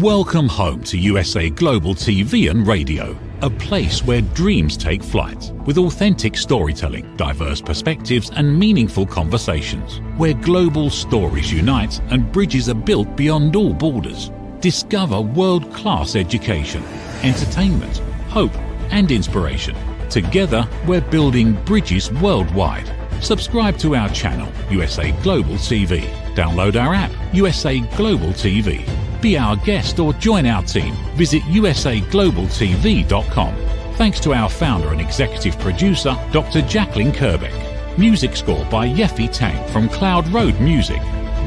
Welcome home to USA Global TV and Radio, a place where dreams take flight, with authentic storytelling, diverse perspectives and meaningful conversations, where global stories unite and bridges are built beyond all borders. Discover world-class education, entertainment, hope and inspiration. Together, we're building bridges worldwide. Subscribe to our channel, USA Global TV. Download our app, USA Global TV. Be our guest or join our team. Visit usaglobaltv.com. Thanks to our founder and executive producer, Dr. Jacalyn Kerbeck. Music score by Yeffy Tang from Cloud Road Music.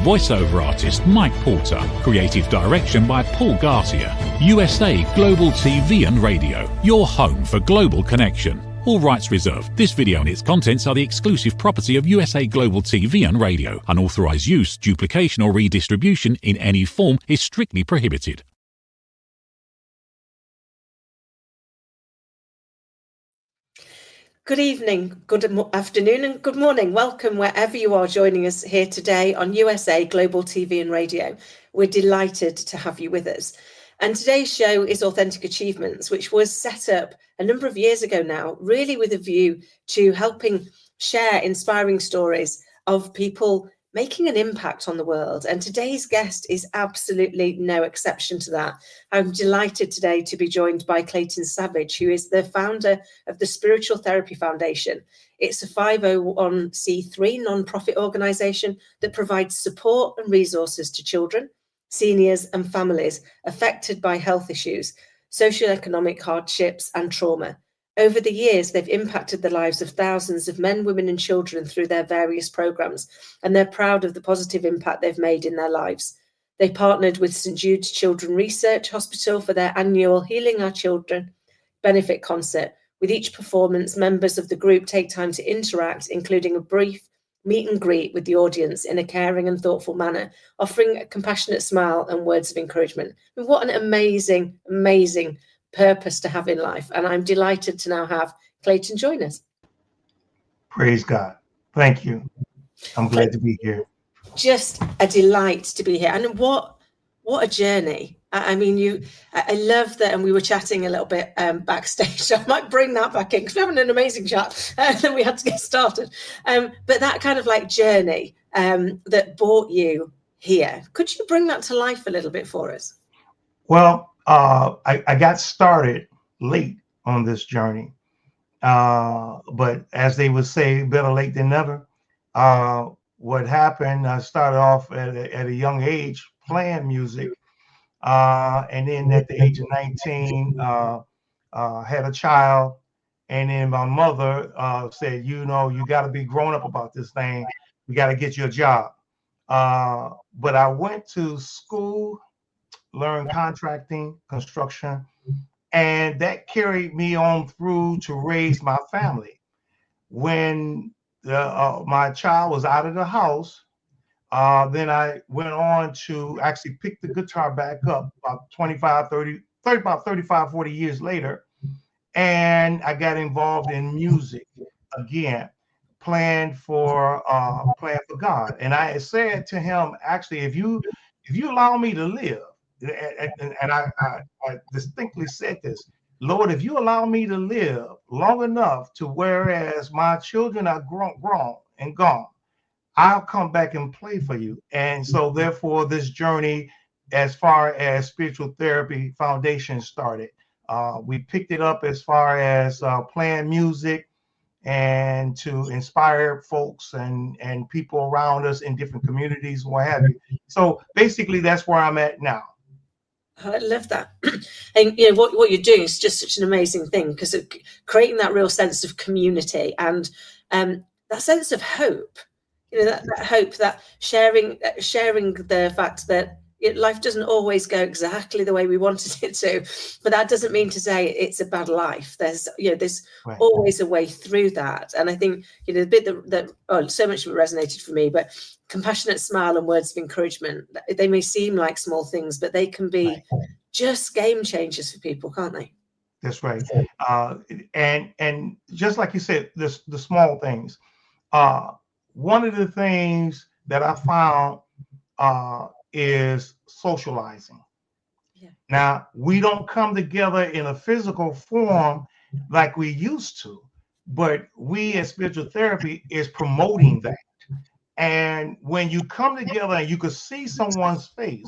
Voiceover artist Mike Porter. Creative direction by Paul Garcia. USA Global TV and Radio, your home for global connection. All rights reserved. This video and its contents are the exclusive property of USA Global TV and Radio. Unauthorized use, duplication or redistribution in any form is strictly prohibited. Good evening, good afternoon and good morning. Welcome wherever you are joining us here today on USA Global TV and Radio. We're delighted to have you with us. And today's show is Authentic Achievements, which was set up a number of years ago now, really with a view to helping share inspiring stories of people making an impact on the world. And today's guest is absolutely no exception to that. I'm delighted today to be joined by Clayton Savage, who is the founder of the Spiritual Therapy Foundation. It's a 501c3 non-profit organization that provides support and resources to children, seniors and families affected by health issues, socio-economic hardships and trauma. Over the years, they've impacted the lives of thousands of men, women and children through their various programs, and they're proud of the positive impact they've made in their lives. They partnered with St. Jude's Children's Research Hospital for their annual Healing Our Children benefit concert. With each performance, members of the group take time to interact, including a brief meet and greet with the audience in a caring and thoughtful manner, offering a compassionate smile and words of encouragement. And what an amazing, amazing purpose to have in life. And I'm delighted to now have Clayton join us. Praise God. Thank you. I'm glad to be here. Just a delight to be here. And what a journey. I mean, I love that. And we were chatting a little bit backstage. So I might bring that back in because we're having an amazing chat. Then we had to get started. But that kind of like journey that brought you here, could you bring that to life a little bit for us? Well, I got started late on this journey. But as they would say, better late than never. What happened, I started off at a young age playing music. And then at the age of 19, had a child. And then my mother said, you got to be grown up about this thing. You got to get you a job. But I went to school, learned contracting, construction, and that carried me on through to raise my family. When my child was out of the house, then I went on to actually pick the guitar back up about 35, 40 years later. And I got involved in music again, playing for God. And I said to him, actually, if you allow me to live, and I distinctly said this, Lord, if you allow me to live long enough to whereas my children are grown and gone, I'll come back and play for you. And so therefore this journey as far as Spiritual Therapy Foundation started. We picked it up as far as playing music and to inspire folks and people around us in different communities, what have you. So basically that's where I'm at now. I love that. And what you're doing is just such an amazing thing, because creating that real sense of community and that sense of hope. That hope, that sharing the fact that life doesn't always go exactly the way we wanted it to, but that doesn't mean to say it's a bad life. There's Right. always a way through that. And I think the bit that so much of it resonated for me, but compassionate smile and words of encouragement, they may seem like small things, but they can be just game changers for people, can't they? That's right. And just like you said, the small things. One of the things that I found is socializing. Now, we don't come together in a physical form like we used to, but we as spiritual therapy is promoting that. And when you come together and you can see someone's face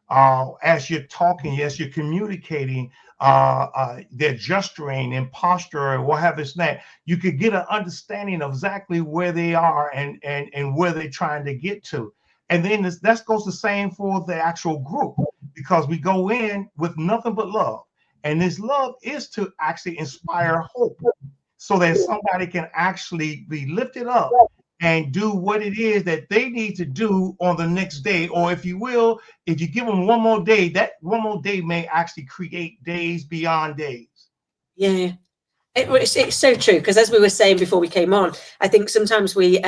as you're talking, as you're communicating, they're gesturing and posture or what have it's that, you could get an understanding of exactly where they are and where they're trying to get to. And then that goes the same for the actual group, because we go in with nothing but love. And this love is to actually inspire hope so that somebody can actually be lifted up and do what it is that they need to do on the next day. Or if you will, if you give them one more day, that one more day may actually create days beyond days. Yeah. It's so true, because as we were saying before we came on, I think sometimes we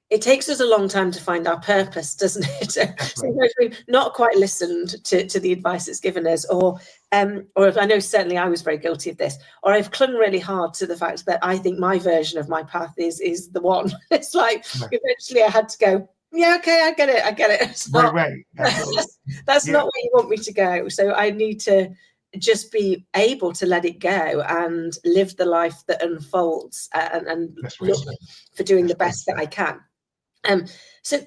it takes us a long time to find our purpose, doesn't it? Sometimes we've not quite listened to the advice that's given us, or if I know certainly I was very guilty of this, or I've clung really hard to the fact that I think my version of my path is the one. It's like eventually I had to go, yeah, okay, I get it. It's not, right. That's not where you want me to go. So I need to just be able to let it go and live the life that unfolds and look for doing the best that I can. So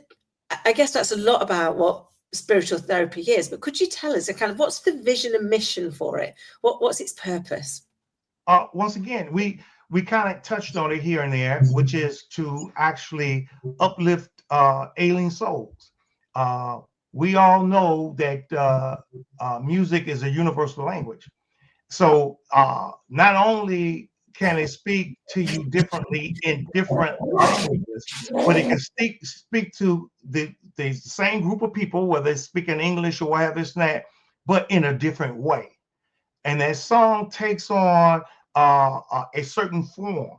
I guess that's a lot about what spiritual therapy is, but could you tell us a kind of what's the vision and mission for it? What's its purpose? Once again, we kind of touched on it here and there, which is to actually uplift ailing souls. We all know that music is a universal language. So not only can it speak to you differently in different languages, but it can speak to the same group of people, whether it's speaking English or whatever it's not, but in a different way. And that song takes on a certain form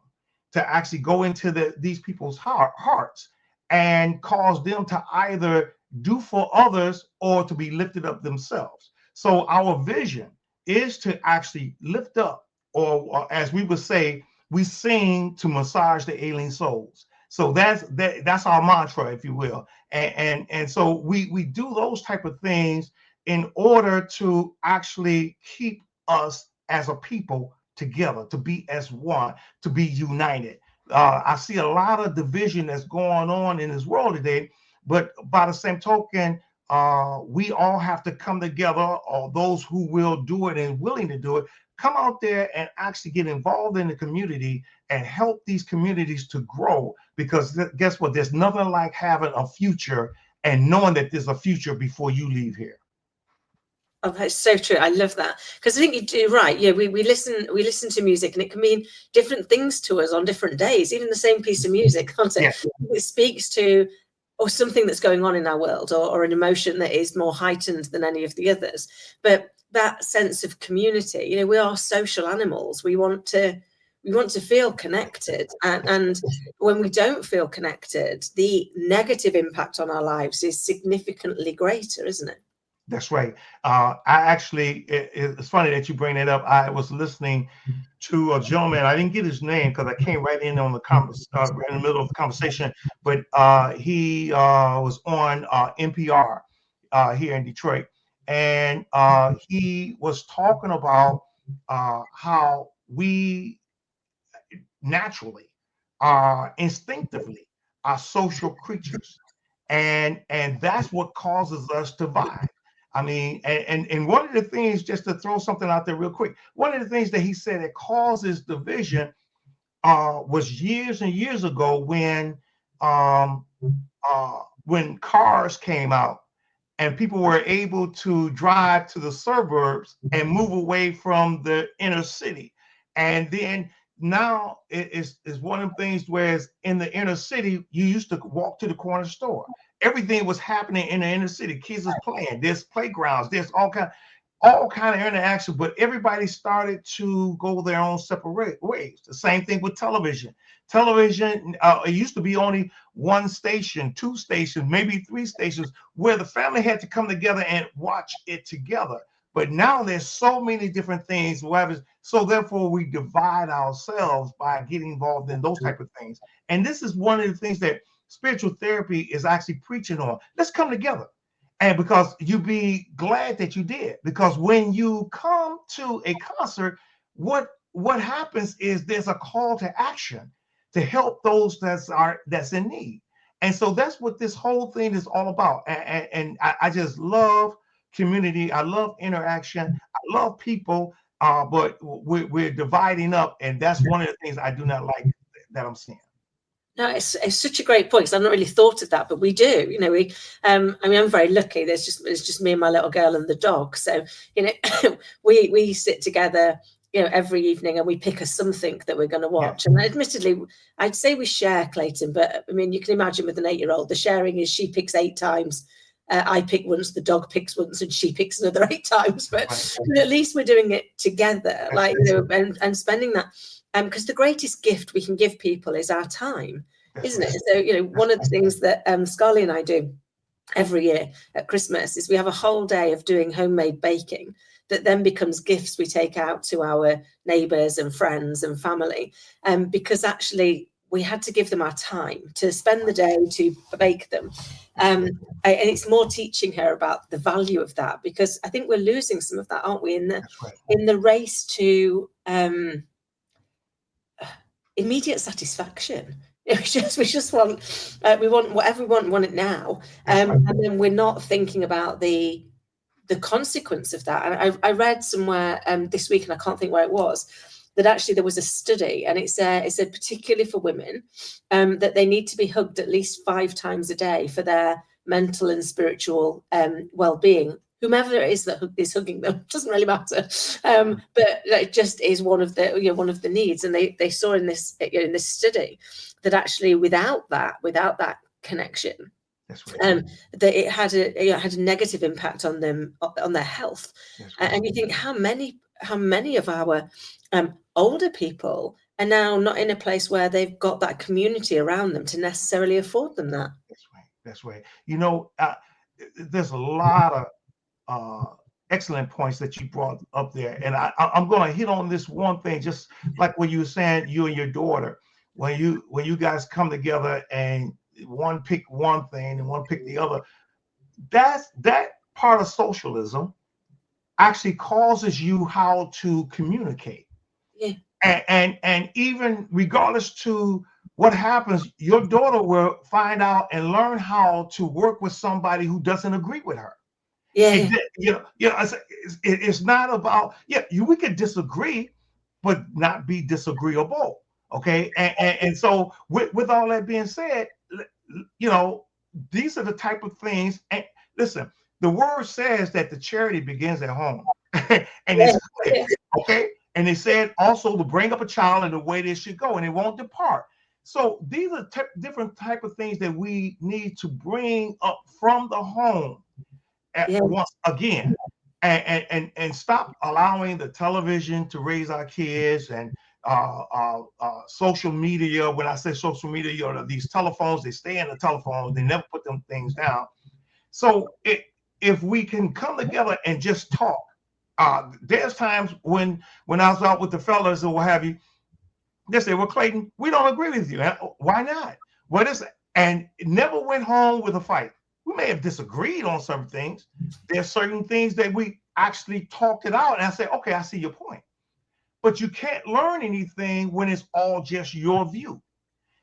to actually go into these people's hearts and cause them to either do for others or to be lifted up themselves. So our vision is to actually lift up, or as we would say, we sing to massage the ailing souls. So that's our mantra, if you will. And so we do those type of things in order to actually keep us as a people together, to be as one, to be united. I see a lot of division that's going on in this world today, but by the same token, we all have to come together, or those who will do it and willing to do it, come out there and actually get involved in the community and help these communities to grow. Because guess what? There's nothing like having a future and knowing that there's a future before you leave here. Oh, that's so true. I love that, because I think you do right. Yeah, we listen to music, and it can mean different things to us on different days. Even the same piece of music, can't it? Yes. It speaks to or something that's going on in our world, or an emotion that is more heightened than any of the others. But that sense of community, we are social animals. We want to feel connected, and when we don't feel connected, the negative impact on our lives is significantly greater, isn't it? That's right. It's funny that you bring that up. I was listening to a gentleman. I didn't get his name because I came right in on the in the middle of the conversation. But he was on NPR here in Detroit, and he was talking about how we naturally, instinctively, are social creatures, and that's what causes us to vibe. I mean, and one of the things, just to throw something out there real quick, one of the things that he said that causes division was years and years ago when cars came out and people were able to drive to the suburbs and move away from the inner city. And then now it's one of the things where in the inner city, you used to walk to the corner store. Everything was happening in the inner city. Kids was playing. There's playgrounds. There's all kind of interaction. But everybody started to go their own separate ways. The same thing with television. Television, it used to be only one station, two stations, maybe three stations, where the family had to come together and watch it together. But now there's so many different things. So therefore, we divide ourselves by getting involved in those type of things. And this is one of the things that spiritual therapy is actually preaching on. Let's come together And because you be glad that you did, because when you come to a concert, what happens is there's a call to action to help those that's in need. And so that's what this whole thing is all about. And I just love community. I love interaction. I love people. But we're dividing up, and that's one of the things I do not like that I'm seeing. No, it's such a great point, because I've not really thought of that, but we do. You know, I mean, I'm very lucky. It's just me and my little girl and the dog. So, you know, we sit together, you know, every evening, and we pick a something that we're going to watch. Yeah. And admittedly, I'd say we share, Clayton, but I mean, you can imagine with an 8-year-old, the sharing is she picks 8 times. I pick once, the dog picks once, and she picks another 8 times. But at least we're doing it together, like, you know, and spending that. Because the greatest gift we can give people is our time, isn't it? So, you know, one of the things that Scarlett and I do every year at Christmas is we have a whole day of doing homemade baking that then becomes gifts we take out to our neighbours and friends and family. Because actually we had to give them our time to spend the day to bake them. And it's more teaching her about the value of that, because I think we're losing some of that, aren't we, in the race to immediate satisfaction. We just want we want whatever we want it now, and then we're not thinking about the consequence of that. And I read somewhere this week, and I can't think where it was, that actually there was a study, and it said particularly for women, that they need to be hugged at least 5 times a day for their mental and spiritual well-being. Whomever it is that is hugging them, doesn't really matter, but it just is one of the needs. And they saw in this study that actually without that connection, that it had a negative impact on them, on their health. And you think how many of our older people are now not in a place where they've got that community around them to necessarily afford them that. That's right. You know, there's a lot of excellent points that you brought up there, and I'm going to hit on this one thing, just like when you were saying, you and your daughter, when you guys come together and one pick one thing and one pick the other. That part of socialism actually causes you how to communicate. Yeah. And even regardless to what happens, your daughter will find out and learn how to work with somebody who doesn't agree with her. Yeah. It's not about, we could disagree, but not be disagreeable. Okay. And so with all that being said, you know, these are the type of things. And listen, the word says that the charity begins at home. And it's clear, okay. And they said also to bring up a child in the way they should go, and it won't depart. So these are different type of things that we need to bring up from the home once again, and stop allowing the television to raise our kids, and social media. When I say social media, these telephones, they stay in the telephones, they never put them things down. So if we can come together and just talk, there's times when I was out with the fellas or what have you, they say, well, Clayton, we don't agree with you. Why not? What is it? And it never went home with a fight. We may have disagreed on some things. There's certain things that we actually talked it out, and I say, okay, I see your point. But you can't learn anything when it's all just your view.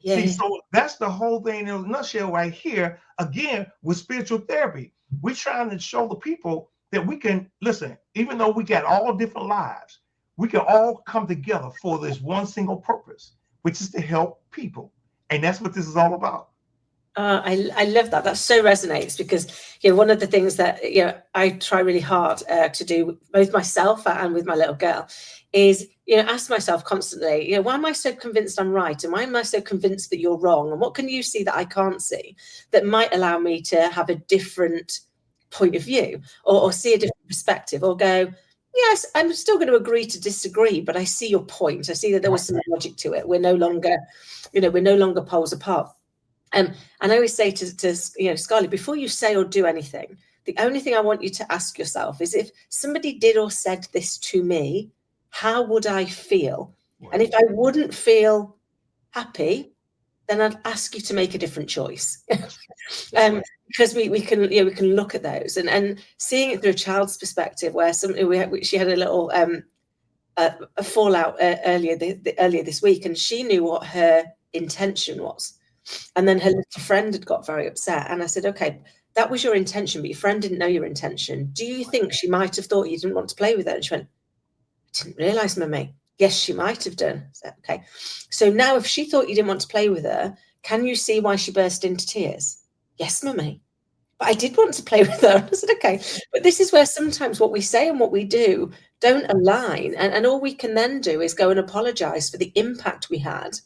Yeah. See, so that's the whole thing in a nutshell right here. Again, with spiritual therapy, we're trying to show the people that we can, listen, even though we got all different lives, we can all come together for this one single purpose, which is to help people. And that's what this is all about. I love that. That so resonates, because one of the things that I try really hard to do, both myself and with my little girl, is ask myself constantly, why am I so convinced I'm right, and why am I so convinced that you're wrong, and what can you see that I can't see that might allow me to have a different point of view, or see a different perspective, or go, yes, I'm still going to agree to disagree, but I see your point. I see that there was some logic to it. We're no longer poles apart. And I always say to Scarlett, before you say or do anything, the only thing I want you to ask yourself is, if somebody did or said this to me, how would I feel? Right. And if I wouldn't feel happy, then I'd ask you to make a different choice. because we can, you know, we can look at those and seeing it through a child's perspective, where she had a little a fallout earlier this week, and she knew what her intention was, and then her little friend had got very upset, and I said, okay, that was your intention, but your friend didn't know your intention. Do you think she might have thought you didn't want to play with her? And she went, I didn't realise, Mummy. Yes, she might have done. I said, okay, so now if she thought you didn't want to play with her, can you see why she burst into tears? Yes, Mummy. But I did want to play with her. I said, okay. But this is where sometimes what we say and what we do don't align. And all we can then do is go and apologise for the impact we had,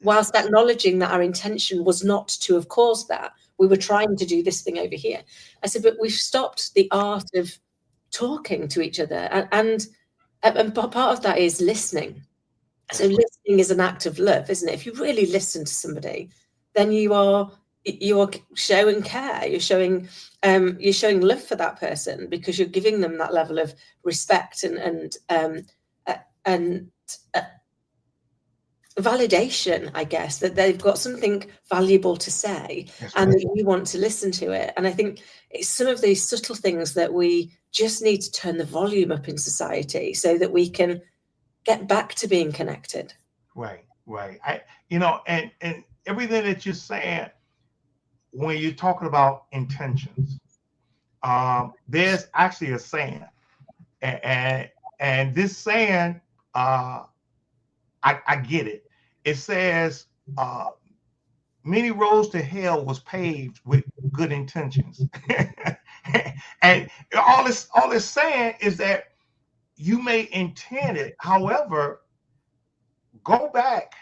whilst acknowledging that our intention was not to have caused that. We were trying to do this thing over here. I said, but we've stopped the art of talking to each other. And part of that is listening. So listening is an act of love, isn't it? If you really listen to somebody, then you are showing care. You're showing love for that person, because you're giving them that level of respect and validation, I guess, that they've got something valuable to say, and that you want to listen to it. And I think it's some of these subtle things that we just need to turn the volume up in society so that we can get back to being connected. Right. And everything that you're saying, when you're talking about intentions, there's actually a saying, and this saying, I get it. It says, many roads to hell was paved with good intentions. And all it's saying is that you may intend it. However, go back.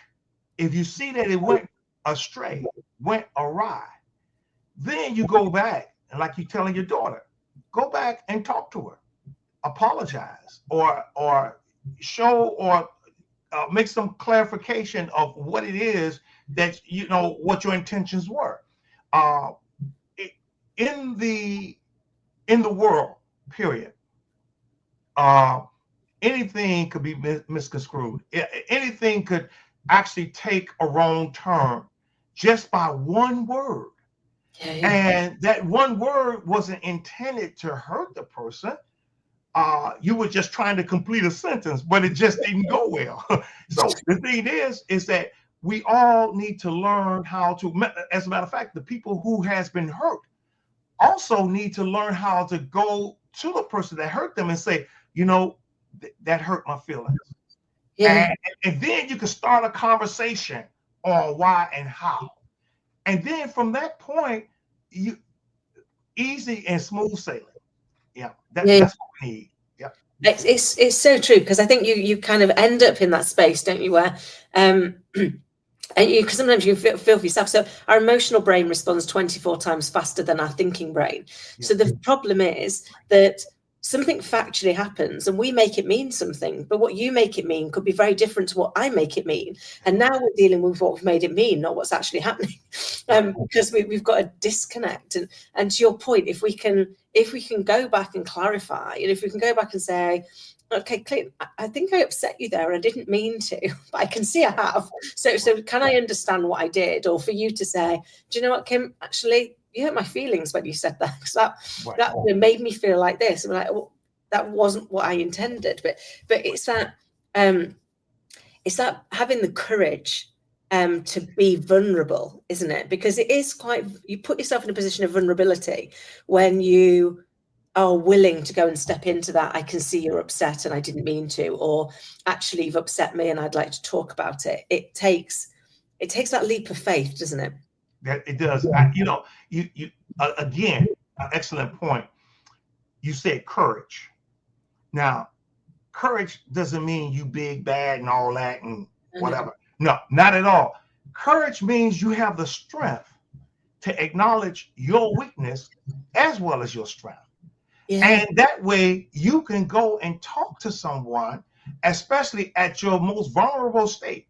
If you see that it went astray, went awry, then you go back, and like you're telling your daughter, go back and talk to her, apologize, or show, or make some clarification of what it is that, you know, what your intentions were. In the world, period, anything could be misconstrued. Anything could actually take a wrong turn just by one word. And that one word wasn't intended to hurt the person. You were just trying to complete a sentence, but it just didn't go well. So the thing is that we all need to learn how to, as a matter of fact, the people who has been hurt also need to learn how to go to the person that hurt them and say, you know, that hurt my feelings. And then you can start a conversation on why and how. And then from that point, you easy and smooth sailing. That's what we need. It's so true, because I think you kind of end up in that space, don't you, where because sometimes you feel for yourself. So our emotional brain responds 24 times faster than our thinking brain. So the problem is that something factually happens and we make it mean something, but what you make it mean could be very different to what I make it mean. And now we're dealing with what we've made it mean, not what's actually happening, because we've got a disconnect. And to your point, if we can go back and clarify, and if we can go back and say, okay, Clayton, I think I upset you there. I didn't mean to, but I can see I have. So can I understand what I did? Or for you to say, do you know what, Kim, actually, you hurt my feelings when you said that, because that made me feel like this. I'm like, well, that wasn't what I intended. But it's that having the courage to be vulnerable, isn't it? Because it is you put yourself in a position of vulnerability when you are willing to go and step into that. I can see you're upset and I didn't mean to, or actually you've upset me and I'd like to talk about it. It takes that leap of faith, doesn't it? That it does. You again, an excellent point. You said courage. Now, courage doesn't mean you big, bad, and all that and whatever. No, not at all. Courage means you have the strength to acknowledge your weakness as well as your strength. And that way you can go and talk to someone, especially at your most vulnerable state.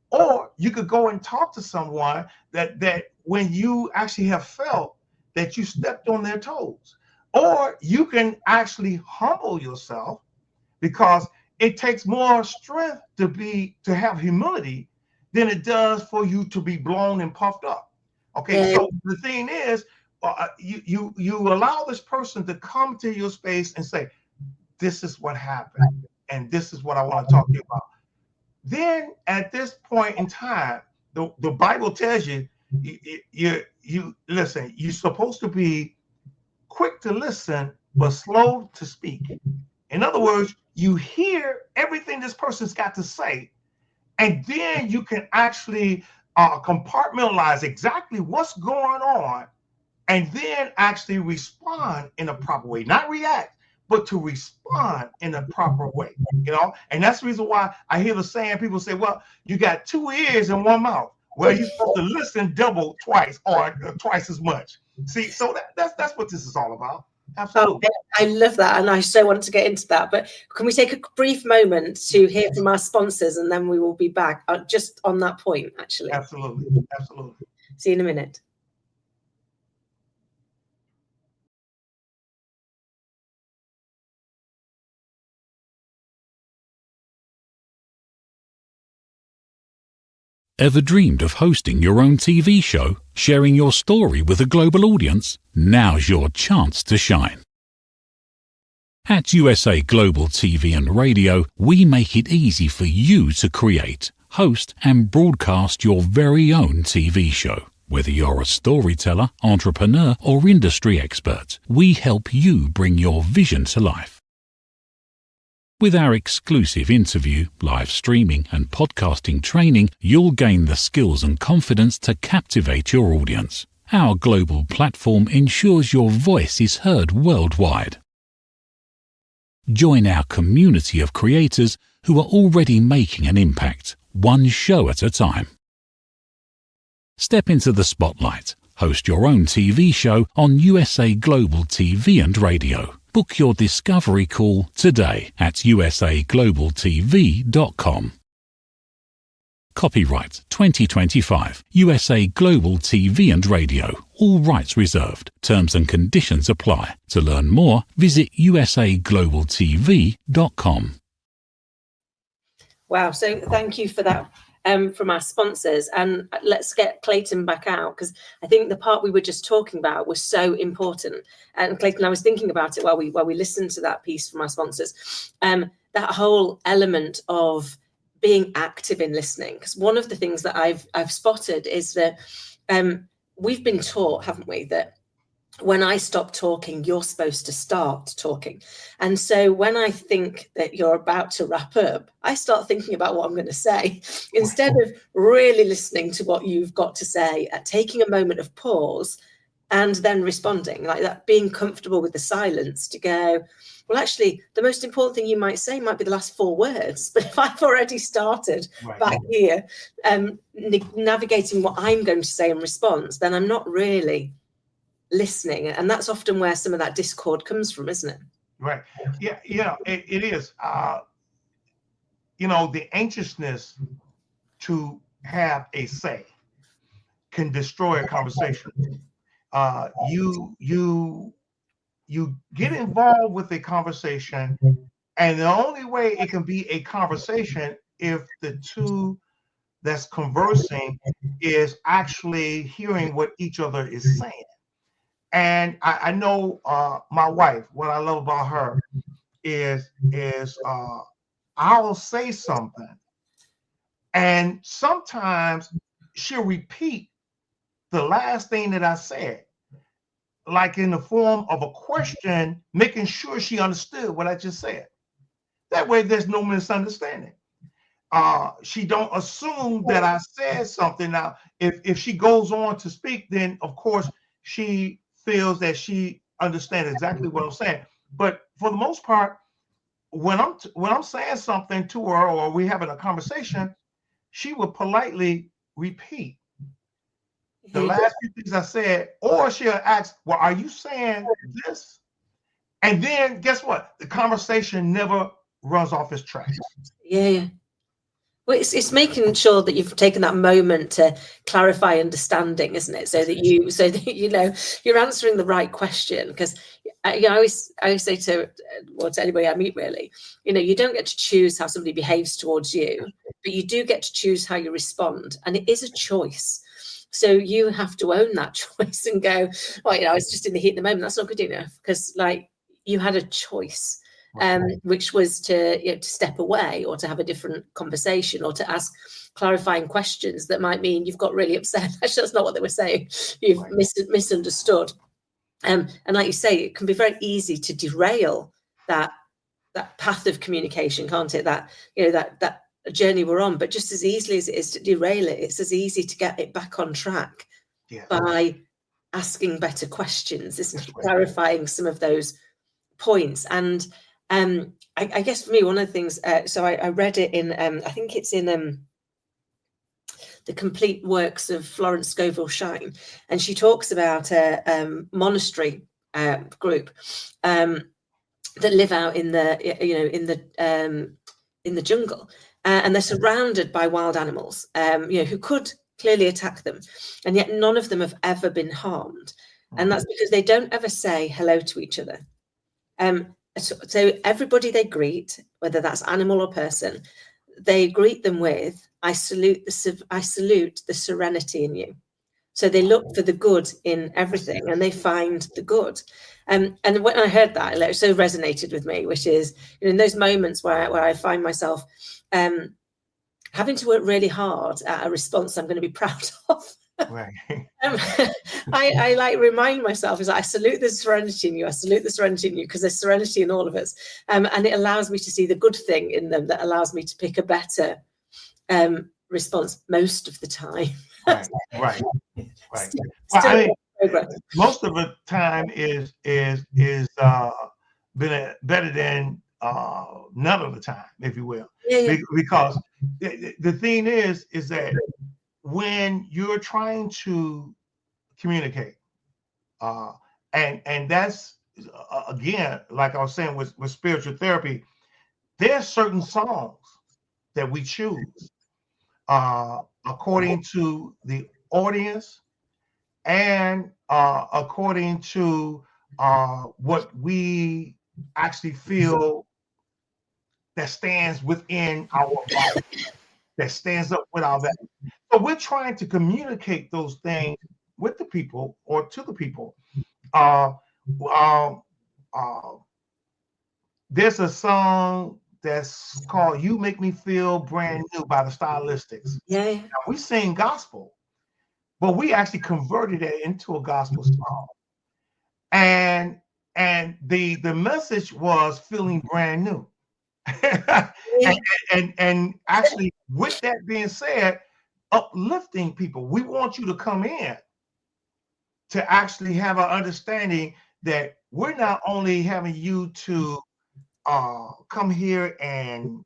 Or you could go and talk to someone that when you actually have felt that you stepped on their toes. Or you can actually humble yourself, because it takes more strength to have humility than it does for you to be blown and puffed up. Okay, so the thing is, you allow this person to come to your space and say, this is what happened, and this is what I want to talk to you about. Then at this point in time, the Bible tells you, you listen, you're supposed to be quick to listen, but slow to speak. In other words, you hear everything this person's got to say, and then you can actually compartmentalize exactly what's going on, and then actually respond in a proper way, not react, but to respond in a proper way, and that's the reason why I hear the saying, people say, well, you got 2 ears and 1 mouth. Well, you're supposed to listen double twice or twice as much. See, so that's what this is all about. Absolutely. Oh, I love that, and I so want to get into that, but can we take a brief moment to hear from our sponsors, and then we will be back just on that point, actually. Absolutely. See you in a minute. Ever dreamed of hosting your own TV show, sharing your story with a global audience? Now's your chance to shine. At USA Global TV and Radio, we make it easy for you to create, host, and broadcast your very own TV show. Whether you're a storyteller, entrepreneur, or industry expert, we help you bring your vision to life. With our exclusive interview, live streaming, and podcasting training, you'll gain the skills and confidence to captivate your audience. Our global platform ensures your voice is heard worldwide. Join our community of creators who are already making an impact, one show at a time. Step into the spotlight. Host your own TV show on USA Global TV and Radio. Book your discovery call today at usaglobaltv.com. Copyright 2025 USA Global TV and Radio. All rights reserved. Terms and conditions apply. To learn more, visit usaglobaltv.com. Wow, so thank you for that from our sponsors, and let's get Clayton back out, because I think the part we were just talking about was so important. And Clayton, I was thinking about it while we listened to that piece from our sponsors, that whole element of being active in listening, because one of the things that I've spotted is that we've been taught, haven't we, that when I stop talking, you're supposed to start talking. And so when I think that you're about to wrap up, I start thinking about what I'm going to say instead of really listening to what you've got to say, taking a moment of pause and then responding, like that, being comfortable with the silence to go, well, actually, the most important thing you might say might be the last 4 words. But if I've already started back here navigating what I'm going to say in response, then I'm not really listening. And that's often where some of that discord comes from, isn't it? Right. Yeah, it is. The anxiousness to have a say can destroy a conversation. You get involved with a conversation, and the only way it can be a conversation if the two that's conversing is actually hearing what each other is saying. And I know my wife, what I love about her is I'll say something, and sometimes she'll repeat the last thing that I said, like in the form of a question, making sure she understood what I just said. That way there's no misunderstanding. She don't assume that I said something. Now, if she goes on to speak, then of course she feels that she understands exactly what I'm saying. But for the most part, when I'm saying something to her or we having a conversation, she will politely repeat the last few things I said, or she'll ask, well, are you saying this? And then guess what? The conversation never runs off its tracks. Yeah. Well, it's making sure that you've taken that moment to clarify understanding, isn't it? So that you know you're answering the right question. Because I always say to anybody I meet, really, you don't get to choose how somebody behaves towards you, but you do get to choose how you respond, and it is a choice. So you have to own that choice and go, well, you know, it's just in the heat of the moment. That's not good enough, because like you had a choice, which was to, you know, to step away or to have a different conversation or to ask clarifying questions that might mean you've got really upset. Actually, that's not what they were saying. You've misunderstood. And like you say, it can be very easy to derail that path of communication, can't it? That, you know, that journey we're on. But just as easily as it is to derail it, it's as easy to get it back on track by asking better questions, isn't it? Clarifying some of those points. And I guess for me, one of the things, so I read it in, I think it's in The Complete Works of Florence Scovel Shine, and she talks about a monastery group that live out in the, you know, in the jungle, and they're surrounded by wild animals, you know, who could clearly attack them, and yet none of them have ever been harmed, and that's because they don't ever say hello to each other. So everybody they greet, whether that's animal or person, they greet them with, I salute the serenity in you. So they look for the good in everything, and they find the good. And when I heard that, it so resonated with me, which is, you know, in those moments where I find myself having to work really hard at a response I'm going to be proud of. Right. I like remind myself, is I salute the serenity in you. I salute the serenity in you, because there's serenity in all of us, and it allows me to see the good thing in them that allows me to pick a better response most of the time. Right. Well, I mean, most of the time is been better than none of the time, if you will. Because the thing is that when you're trying to communicate, and that's again, like I was saying with spiritual therapy, there's certain songs that we choose according to the audience and according to what we actually feel that stands within our body, that stands up with our value. So we're trying to communicate those things with the people or to the people. There's a song that's called "You Make Me Feel Brand New" by the Stylistics. Now, we sing gospel, but we actually converted it into a gospel song. And the message was feeling brand new. and actually, with that being said, uplifting people. We want you to come in to actually have an understanding that we're not only having you to come here and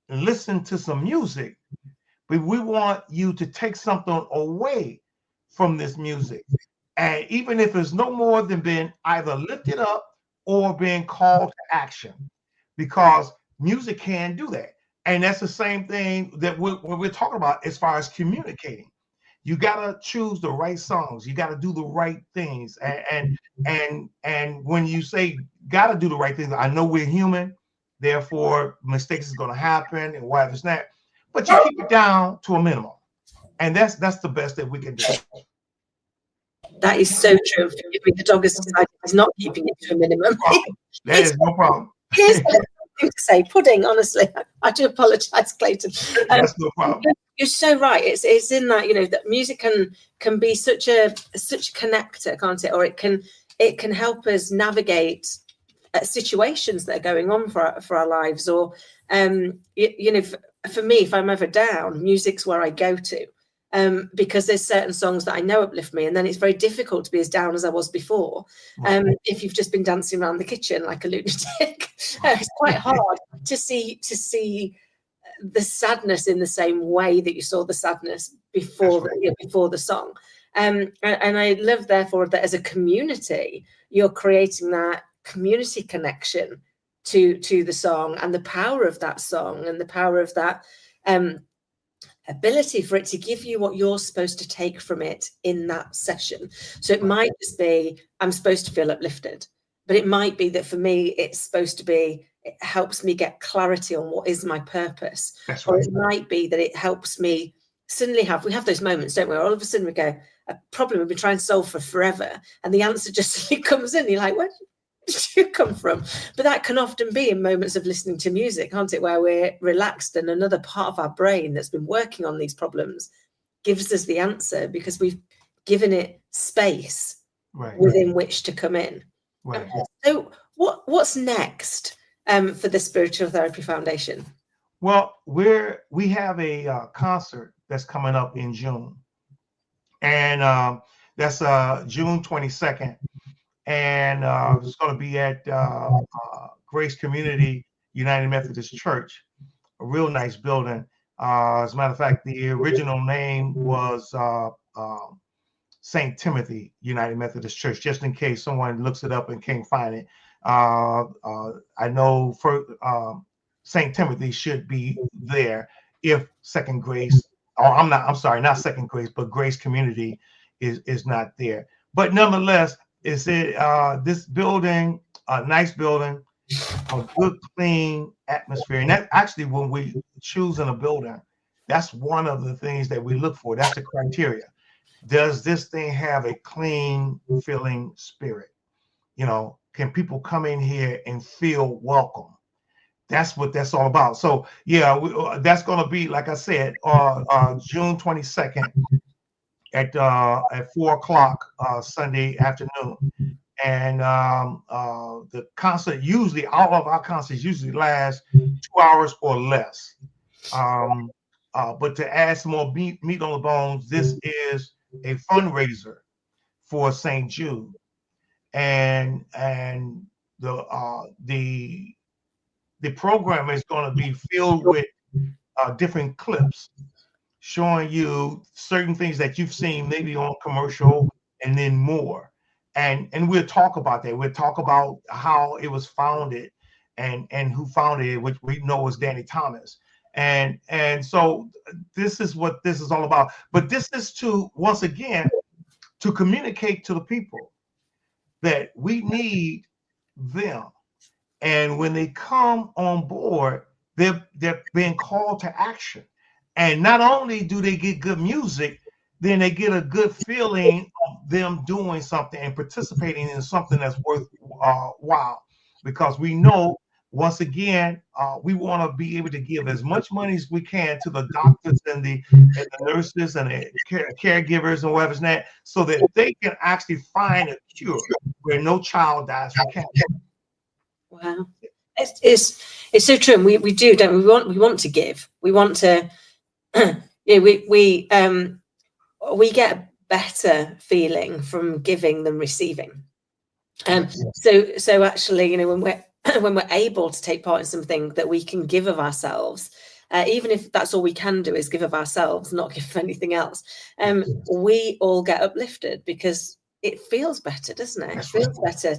listen to some music, but we want you to take something away from this music. And even if it's no more than being either lifted up or being called to action, because music can do that. And that's the same thing that we're talking about as far as communicating. You gotta choose the right songs. You gotta do the right things. And when you say gotta do the right things, I know we're human, therefore mistakes is gonna happen and whatever it's not. But you keep it down to a minimum, and that's the best that we can do. That is so true. Forgive me, the dog has decided he's not keeping it to a minimum. That is no problem. Here's the thing to say, pudding. Honestly, I do apologise, Clayton. That's no problem. You're so right. It's in that, you know, that music can be such a connector, can't it? Or it can help us navigate situations that are going on for our lives. Or you know, for me, if I'm ever down, music's where I go to. Because there's certain songs that I know uplift me, and then it's very difficult to be as down as I was before. If you've just been dancing around the kitchen like a lunatic, it's quite hard to see the sadness in the same way that you saw the sadness before the song. And I love, therefore, that as a community, you're creating that community connection to the song, and the power of that song, and the power of that ability for it to give you what you're supposed to take from it in that session. So it might just be, I'm supposed to feel uplifted, but it might be that for me, it's supposed to be, it helps me get clarity on what is my purpose. Or it might be that it helps me suddenly we have those moments, don't we? All of a sudden we go, a problem we've been trying to solve for forever, and the answer just suddenly comes in. You're like, where did you come from? But that can often be in moments of listening to music, can't it? Where we're relaxed and another part of our brain that's been working on these problems gives us the answer because we've given it space within which to come in. Right. So what's next for the Spiritual Therapy Foundation? Well, we have a concert that's coming up in June, and that's June 22nd, and it's going to be at Grace Community United Methodist Church, a real nice building. As a matter of fact, the original name was St. Timothy United Methodist Church, just in case someone looks it up and can't find it. I know for St. Timothy should be there if Second Grace, or I'm sorry, not Second Grace, but Grace Community is not there. But nonetheless, it's this building, a nice building, a good, clean atmosphere. And that actually, when we choose in a building, that's one of the things that we look for. That's the criteria. Does this thing have a clean feeling spirit? You know, can people come in here and feel welcome? That's what that's all about. So yeah, that's going to be, like I said, June 22nd at 4:00 Sunday afternoon. And the concert usually, all of our concerts usually last 2 hours or less. But to add some more meat on the bones, this is a fundraiser for St. Jude, and the program is going to be filled with different clips showing you certain things that you've seen maybe on commercial, and then more. And we'll talk about that. We'll talk about how it was founded and who founded it, which we know was Danny Thomas. And so this is what this is all about. But this is to, once again, to communicate to the people that we need them. And when they come on board, they're being called to action. And not only do they get good music, then they get a good feeling of them doing something and participating in something that's worthwhile. Because we know, once again, we want to be able to give as much money as we can to the doctors and the nurses and the caregivers and whatever's that, so that they can actually find a cure where no child dies from cancer. Wow, it's so true. And we do, don't we? We want to give. We want to. Yeah, we get a better feeling from giving than receiving. So actually, you know, when we're able to take part in something that we can give of ourselves, even if that's all we can do is give of ourselves, not give of anything else, we all get uplifted because it feels better, doesn't it? It feels better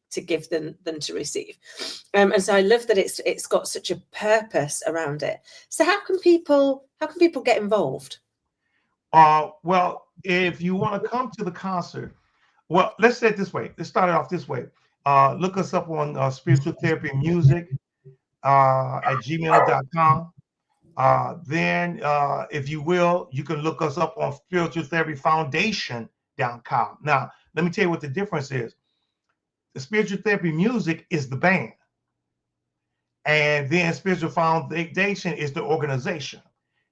to give than to receive. And so I love that it's got such a purpose around it. So how can people get involved? Well, if you want to come to the concert, well, let's say it this way. Let's start it off this way. Look us up on Spiritual Therapy Music at gmail.com. Then, if you will, you can look us up on Spiritual Therapy Foundation.com. Now, let me tell you what the difference is. The Spiritual Therapy Music is the band, and then Spiritual Foundation is the organization.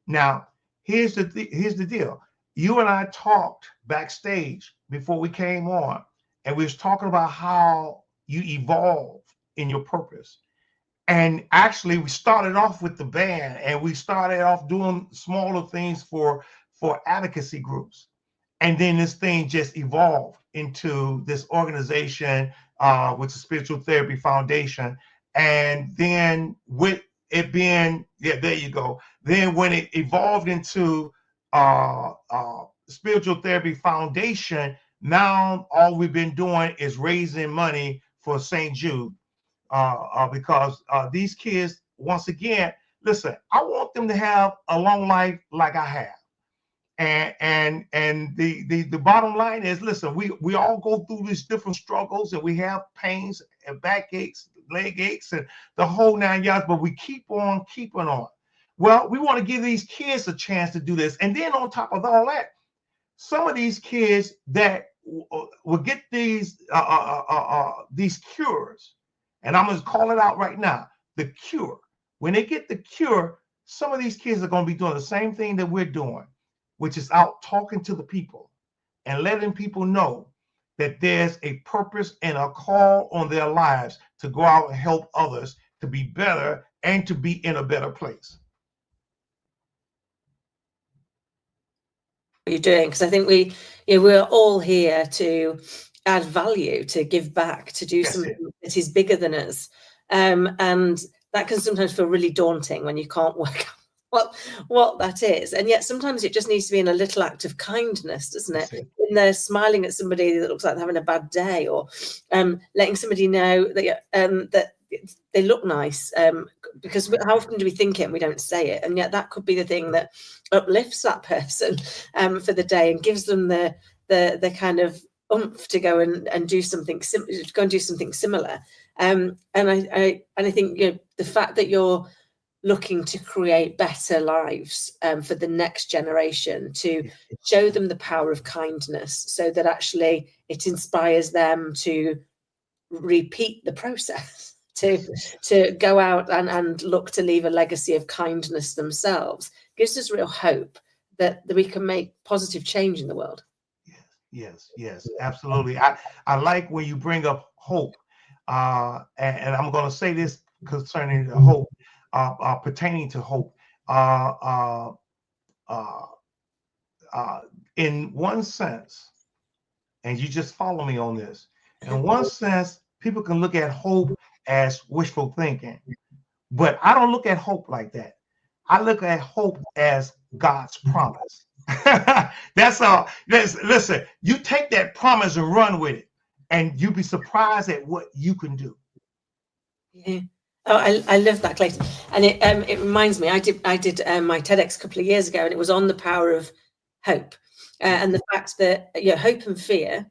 Now, here's the deal. You and I talked backstage before we came on, and we was talking about how you evolve in your purpose. And actually, we started off with the band, and we started off doing smaller things for advocacy groups. And then this thing just evolved into this organization, which is Spiritual Therapy Foundation. And then with it being, yeah, there you go. Then when it evolved into Spiritual Therapy Foundation, now all we've been doing is raising money for St. Jude. Because these kids, once again, listen, I want them to have a long life like I have. And the bottom line is, listen, we all go through these different struggles, and we have pains and back aches, leg aches, and the whole 9 yards, but we keep on keeping on. Well, we want to give these kids a chance to do this. And then on top of all that, some of these kids that will get these cures, and I'm going to call it out right now, the cure. When they get the cure, some of these kids are going to be doing the same thing that we're doing, which is out talking to the people and letting people know that there's a purpose and a call on their lives to go out and help others to be better and to be in a better place. You're doing, because I think we're all here to add value, to give back, to do something that is bigger than us, and that can sometimes feel really daunting when you can't work out what that is. And yet sometimes it just needs to be in a little act of kindness, doesn't it? When they're smiling at somebody that looks like they're having a bad day, or letting somebody know that that they look nice, because how often do we think it and we don't say it? And yet that could be the thing that uplifts that person for the day and gives them the kind of oomph to go and do something similar. And I think, you know, the fact that you're looking to create better lives for the next generation, to show them the power of kindness, so that actually it inspires them to repeat the process, to go out and look to leave a legacy of kindness themselves, gives us real hope that we can make positive change in the world. Yes, absolutely. I like when you bring up hope, and I'm going to say this concerning the hope, pertaining to hope. In one sense, and you just follow me on this, in one sense, people can look at hope as wishful thinking, but I don't look at hope like that. I look at hope as God's promise. That's all. Listen, you take that promise and run with it, and you'll be surprised at what you can do. Yeah. Oh, I love that, Clayton. And it reminds me, I did my TEDx a couple of years ago, and it was on the power of hope, and the fact that hope and fear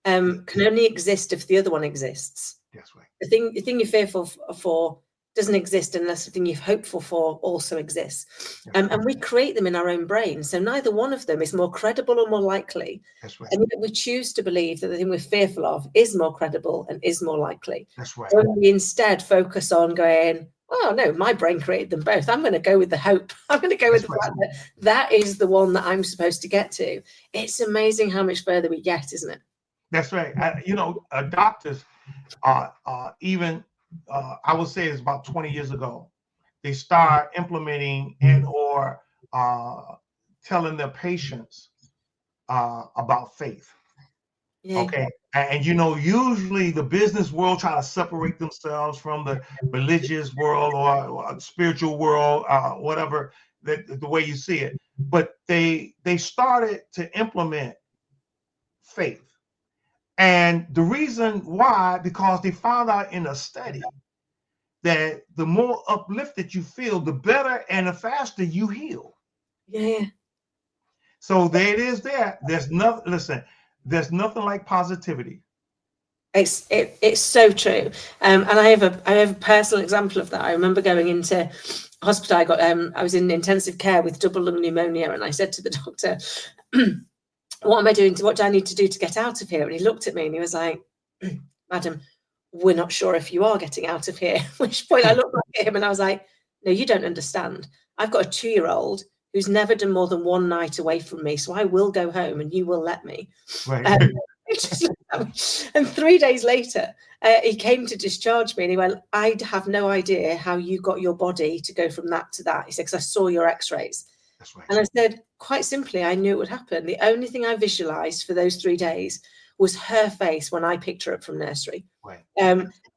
can only exist if the other one exists. That's right. The thing you're fearful for doesn't exist unless the thing you're hopeful for also exists. And we create them in our own brain. So neither one of them is more credible or more likely. That's right. And yet we choose to believe that the thing we're fearful of is more credible and is more likely. That's right. So we instead focus on going, oh no, my brain created them both. I'm going to go with the hope. I'm going to go with the fact that that is the one that I'm supposed to get to. It's amazing how much further we get, isn't it? That's right. Doctors even I would say it's about 20 years ago, they start implementing and or telling their patients about faith. Yeah. Okay. And usually the business world try to separate themselves from the religious world or spiritual world, whatever the way you see it. But they started to implement faith. And the reason why, because they found out in a study that the more uplifted you feel, the better and the faster you heal. Yeah. So there it is. There's nothing. Listen, there's nothing like positivity. It's so true. And I have a personal example of that. I remember going into hospital. I was in intensive care with double lung pneumonia, and I said to the doctor, what am I doing? What do I need to do to get out of here? And he looked at me and he was like, madam, we're not sure if you are getting out of here. At which point I looked back at him and I was like, no, you don't understand. I've got a 2-year-old who's never done more than one night away from me. So I will go home and you will let me. Right. And 3 days later, he came to discharge me and he went, I have no idea how you got your body to go from that to that. He said, because I saw your x-rays. That's right. And I said, quite simply, I knew it would happen. The only thing I visualized for those 3 days was her face when I picked her up from nursery. Right.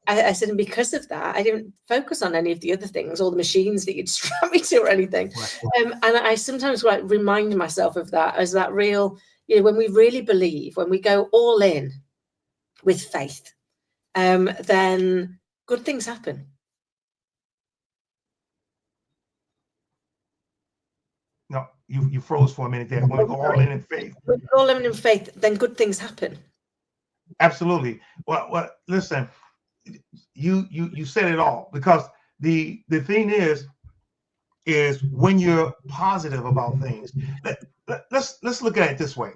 I said, and because of that, I didn't focus on any of the other things, all the machines that you'd strap me to or anything. Right. And I sometimes remind myself of that as that real, when we really believe, when we go all in with faith, then good things happen. No, you froze for a minute there. When we go all in faith. When we go all in faith, then good things happen. Absolutely. Well, listen, you said it all, because the thing is, is when you're positive about things. Let's look at it this way.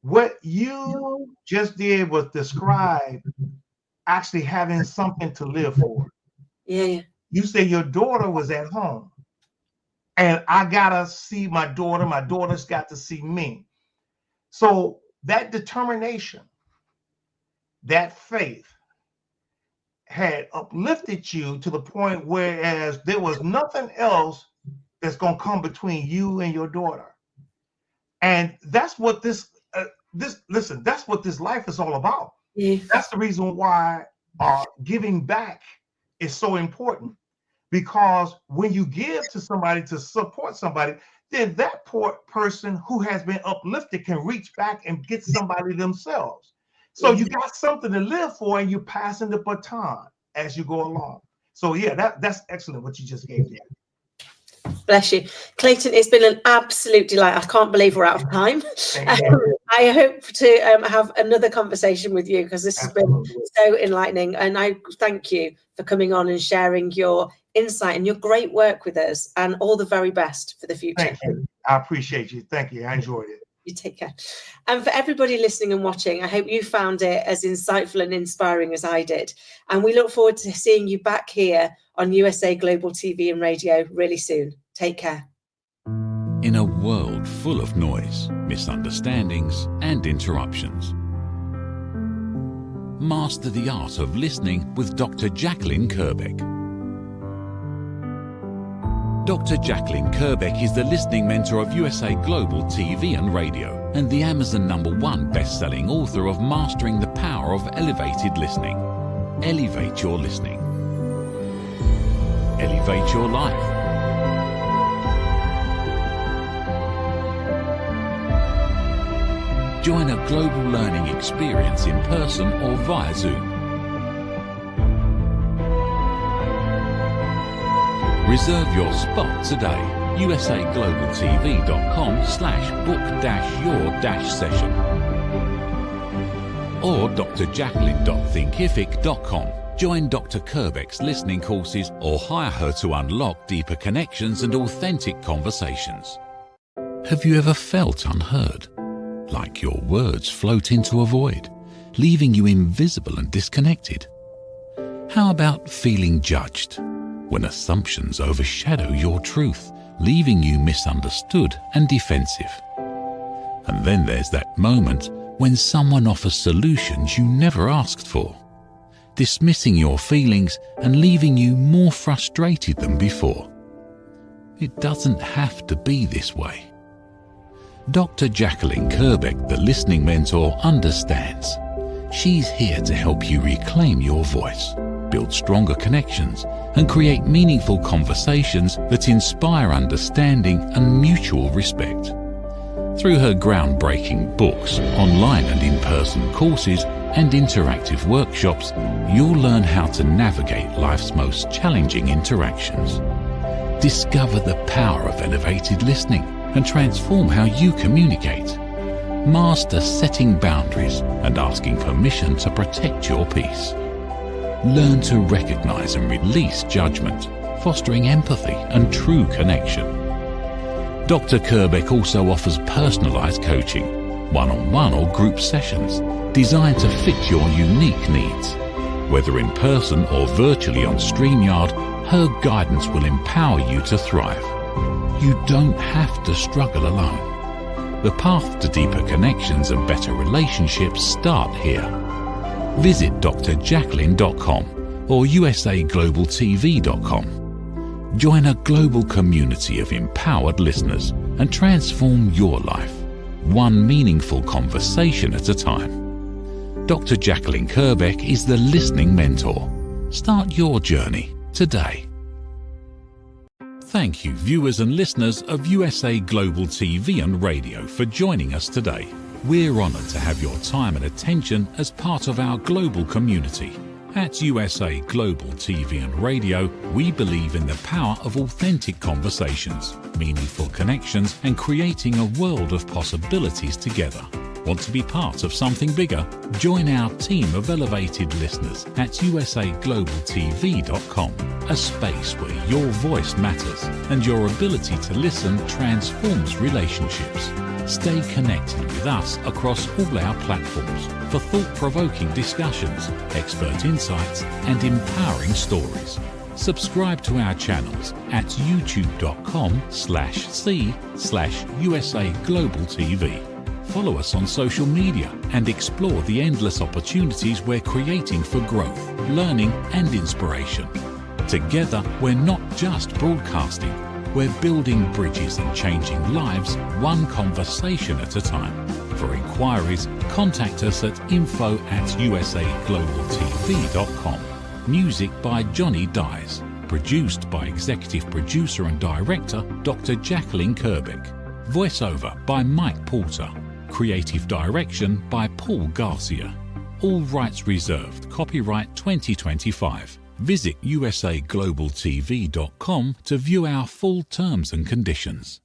What you just did was describe actually having something to live for. Yeah. You say your daughter was at home, and I gotta see my daughter. My daughter's got to see me. So that determination, that faith, had uplifted you to the point whereas there was nothing else that's going to come between you and your daughter. And that's what that's what this life is all about. Yeah. That's the reason why giving back is so important, because when you give to somebody to support somebody, then that poor person who has been uplifted can reach back and get somebody themselves. So you got something to live for, and you're passing the baton as you go along. So yeah, that's excellent what you just gave there. Bless you. Clayton, it's been an absolute delight. I can't believe we're out of time. I hope to have another conversation with you, because this has been so enlightening. And I thank you for coming on and sharing your insight and your great work with us, and all the very best for the future. Thank you. I appreciate you. Thank you. I enjoyed it. You take care. And for everybody listening and watching, I hope you found it as insightful and inspiring as I did. And we look forward to seeing you back here on USA Global TV and Radio really soon. Take care. In a world full of noise, misunderstandings, and interruptions, master the art of listening with Dr. Jacalyn Kerbeck. Dr. Jacalyn Kerbeck is the listening mentor of USA Global TV and Radio, and the Amazon #1 best-selling author of Mastering the Power of Elevated Listening. Elevate your listening. Elevate your life. Join a global learning experience in person or via Zoom. Reserve your spot today. usaglobaltv.com/book-your-session or drjacalyn.thinkific.com. Join Dr. Kerbeck's listening courses or hire her to unlock deeper connections and authentic conversations. Have you ever felt unheard? Like your words float into a void, leaving you invisible and disconnected? How about feeling judged, when assumptions overshadow your truth, leaving you misunderstood and defensive? And then there's that moment when someone offers solutions you never asked for, dismissing your feelings and leaving you more frustrated than before. It doesn't have to be this way. Dr. Jacalyn Kerbeck, the listening mentor, understands. She's here to help you reclaim your voice, build stronger connections, and create meaningful conversations that inspire understanding and mutual respect. Through her groundbreaking books, online and in-person courses, and interactive workshops, you'll learn how to navigate life's most challenging interactions. Discover the power of elevated listening and transform how you communicate. Master setting boundaries and asking permission to protect your peace. Learn to recognize and release judgment, fostering empathy and true connection. Dr. Kerbeck also offers personalized coaching, one-on-one or group sessions designed to fit your unique needs. Whether in person or virtually on StreamYard, her guidance will empower you to thrive. You don't have to struggle alone. The path to deeper connections and better relationships start here. Visit drjacalyn.com or usaglobaltv.com. Join a global community of empowered listeners and transform your life, one meaningful conversation at a time. Dr. Jacalyn Kerbeck is the listening mentor. Start your journey today. Thank you, viewers and listeners of USA Global TV and Radio, for joining us today. We're honoured to have your time and attention as part of our global community. At USA Global TV and Radio, we believe in the power of authentic conversations, meaningful connections, and creating a world of possibilities together. Want to be part of something bigger? Join our team of elevated listeners at usaglobaltv.com, a space where your voice matters and your ability to listen transforms relationships. Stay connected with us across all our platforms for thought-provoking discussions, expert insights, and empowering stories. Subscribe to our channels at youtube.com/c/USAGlobalTV. Follow us on social media and explore the endless opportunities we're creating for growth, learning, and inspiration. Together, we're not just broadcasting, we're building bridges and changing lives one conversation at a time. For inquiries, contact us at info@usaglobaltv.com. Music by Johnny Dyes. Produced by Executive Producer and Director Dr. Jacalyn Kerbeck. Voiceover by Mike Porter. Creative Direction by Paul Garcia. All rights reserved. Copyright 2025. Visit usaglobaltv.com to view our full terms and conditions.